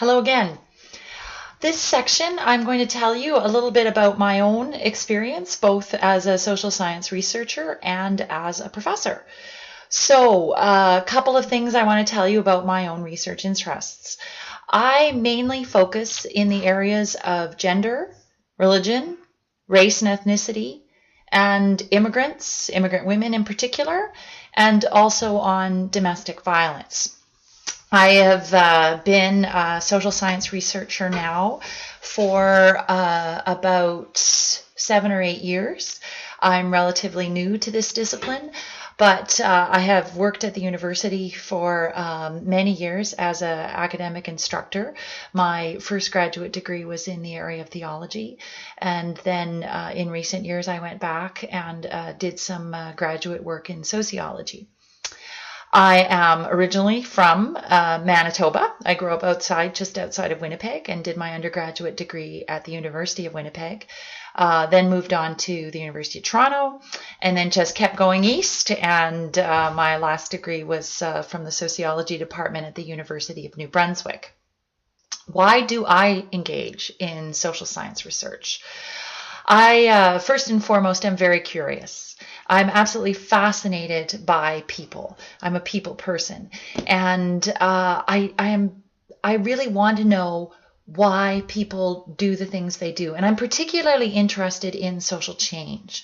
Hello again. This section, I'm going to tell you a little bit about my own experience, both as a social science researcher and as a professor. So, a couple of things I want to tell you about my own research interests. I mainly focus in the areas of gender, religion, race and ethnicity, and immigrant women in particular, and also on domestic violence. I have been a social science researcher now for about 7 or 8 years. I'm relatively new to this discipline, but I have worked at the university for many years as an academic instructor. My first graduate degree was in the area of theology, and then in recent years I went back and did some graduate work in sociology. I am originally from Manitoba. I grew up just outside of Winnipeg, and did my undergraduate degree at the University of Winnipeg. Then moved on to the University of Toronto, and then just kept going east. And my last degree was from the sociology department at the University of New Brunswick. Why do I engage in social science research? I, first and foremost, am very curious. I'm absolutely fascinated by people. I'm a people person, and I really want to know why people do the things they do. And I'm particularly interested in social change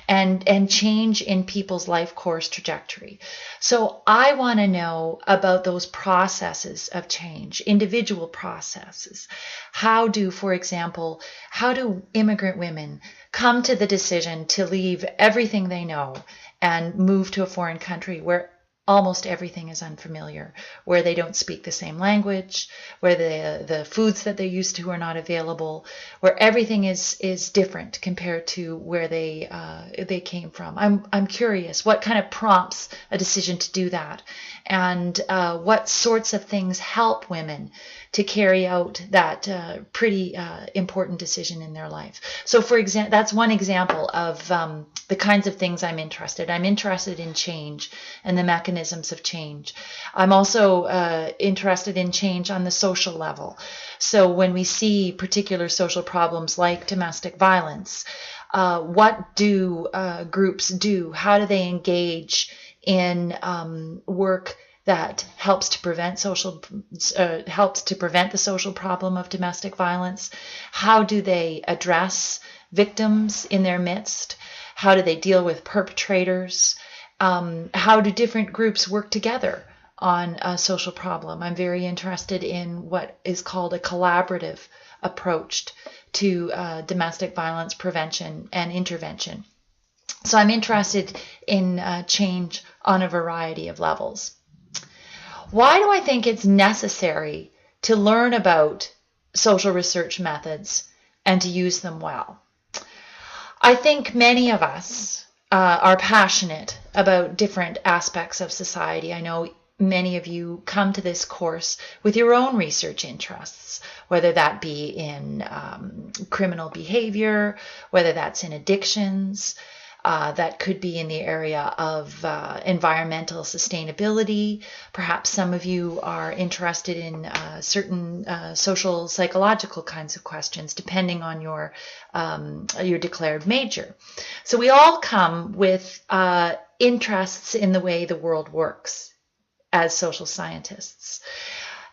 and change in people's life course trajectory. So I want to know about those processes of change, individual processes. For example, how do immigrant women come to the decision to leave everything they know and move to a foreign country where almost everything is unfamiliar, where they don't speak the same language, where the foods that they're used to are not available, where everything is different compared to where they came from. I'm curious what kind of prompts a decision to do that, and what sorts of things help women to carry out that pretty important decision in their life. So, for example, that's one example of the kinds of things I'm interested. I'm interested in change and the mechanisms of change. I'm also interested in change on the social level. So when we see particular social problems like domestic violence, what do groups do? How do they engage in work that helps to prevent the social problem of domestic violence? How do they address victims in their midst? How do they deal with perpetrators? How do different groups work together on a social problem? I'm very interested in what is called a collaborative approach to domestic violence prevention and intervention. So I'm interested in change on a variety of levels. Why do I think it's necessary to learn about social research methods and to use them well? I think many of us are passionate about different aspects of society. I know many of you come to this course with your own research interests, whether that be in criminal behavior, whether that's in addictions, that could be in the area of environmental sustainability. Perhaps some of you are interested in certain social psychological kinds of questions, depending on your declared major. So we all come with interests in the way the world works as social scientists.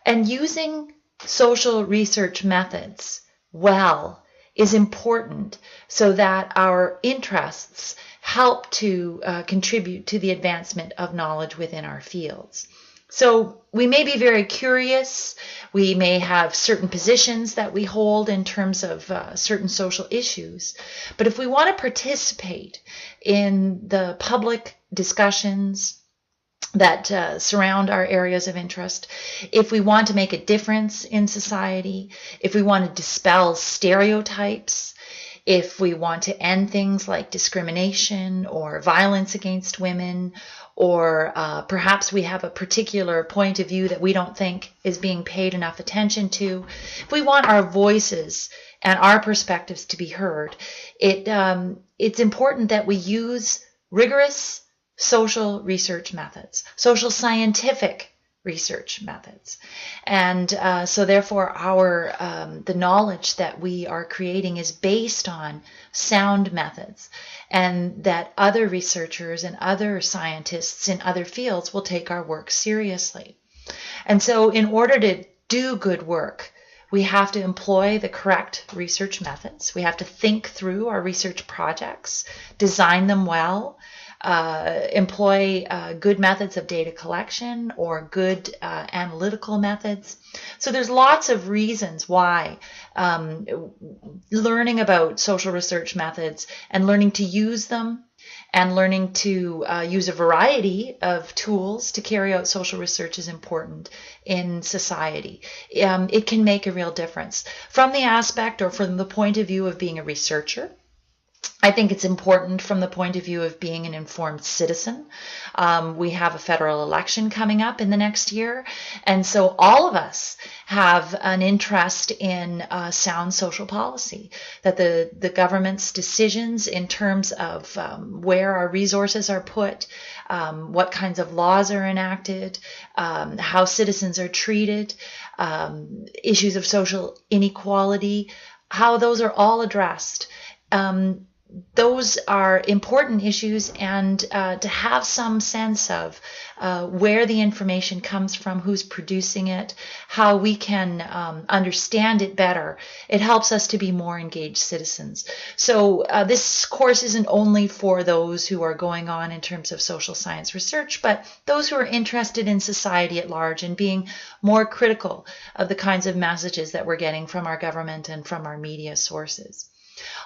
And using social research methods well is important so that our interests help to contribute to the advancement of knowledge within our fields. So we may be very curious, we may have certain positions that we hold in terms of certain social issues, but if we want to participate in the public discussions that surround our areas of interest, if we want to make a difference in society, if we want to dispel stereotypes, if we want to end things like discrimination or violence against women, or perhaps we have a particular point of view that we don't think is being paid enough attention to, if we want our voices and our perspectives to be heard, it's important that we use rigorous social research methods, social scientific research methods. And so therefore the knowledge that we are creating is based on sound methods, and that other researchers and other scientists in other fields will take our work seriously. And so in order to do good work, we have to employ the correct research methods. We have to think through our research projects, design them well, employ good methods of data collection or good analytical methods. So there's lots of reasons why learning about social research methods and learning to use them and learning to use a variety of tools to carry out social research is important in society. It can make a real difference. From the aspect or from the point of view of being a researcher, I think it's important from the point of view of being an informed citizen. We have a federal election coming up in the next year, and so all of us have an interest in sound social policy, that the government's decisions in terms of where our resources are put, what kinds of laws are enacted, how citizens are treated, issues of social inequality, how those are all addressed. Those are important issues, and to have some sense of where the information comes from, who's producing it, how we can understand it better, it helps us to be more engaged citizens. So this course isn't only for those who are going on in terms of social science research, but those who are interested in society at large and being more critical of the kinds of messages that we're getting from our government and from our media sources.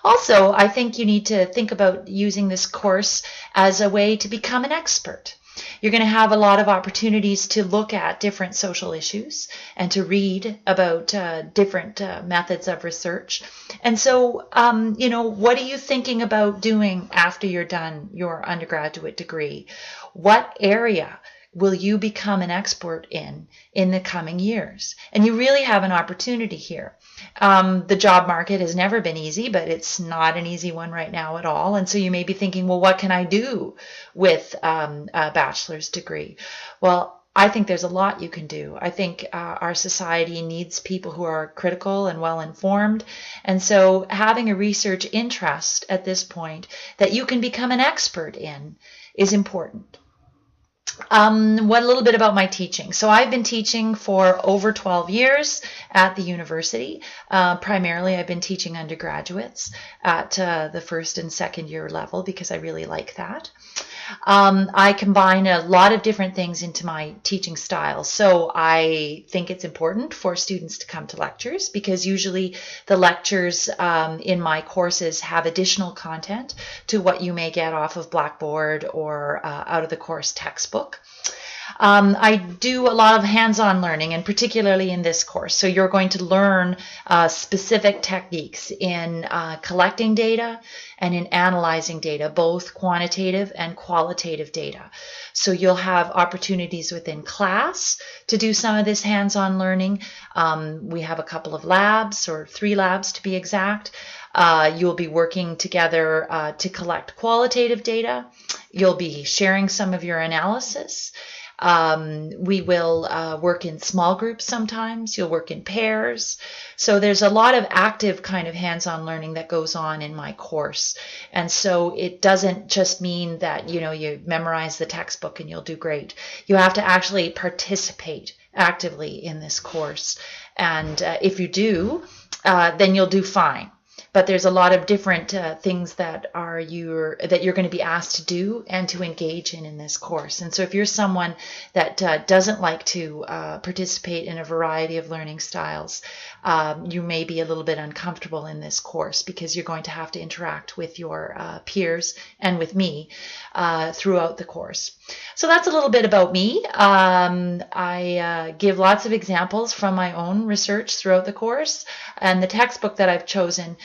Also, I think you need to think about using this course as a way to become an expert. You're going to have a lot of opportunities to look at different social issues and to read about different methods of research. And so, what are you thinking about doing after you're done your undergraduate degree? What area will you become an expert in the coming years? And you really have an opportunity here. The job market has never been easy, but it's not an easy one right now at all. And so you may be thinking, well, what can I do with a bachelor's degree? Well, I think there's a lot you can do. I think our society needs people who are critical and well-informed. And so having a research interest at this point that you can become an expert in is important. A little bit about my teaching. So I've been teaching for over 12 years at the university. Primarily, I've been teaching undergraduates at the first and second year level because I really like that. I combine a lot of different things into my teaching style. So I think it's important for students to come to lectures because usually the lectures in my courses have additional content to what you may get off of Blackboard or out of the course textbook. I do a lot of hands-on learning, and particularly in this course. So you're going to learn specific techniques in collecting data and in analyzing data, both quantitative and qualitative data. So you'll have opportunities within class to do some of this hands-on learning. We have a couple of labs, or 3 labs to be exact. You'll be working together to collect qualitative data. You'll be sharing some of your analysis. We will work in small groups sometimes. You'll work in pairs. So there's a lot of active kind of hands-on learning that goes on in my course. And so it doesn't just mean that, you memorize the textbook and you'll do great. You have to actually participate actively in this course. And if you do, then you'll do fine. But there's a lot of different things that you're going to be asked to do and to engage in this course. And so if you're someone that doesn't like to participate in a variety of learning styles, you may be a little bit uncomfortable in this course because you're going to have to interact with your peers and with me throughout the course. So that's a little bit about me. I give lots of examples from my own research throughout the course, and the textbook that I've chosen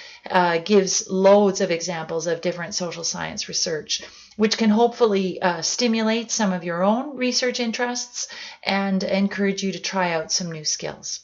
gives loads of examples of different social science research, which can hopefully stimulate some of your own research interests and encourage you to try out some new skills.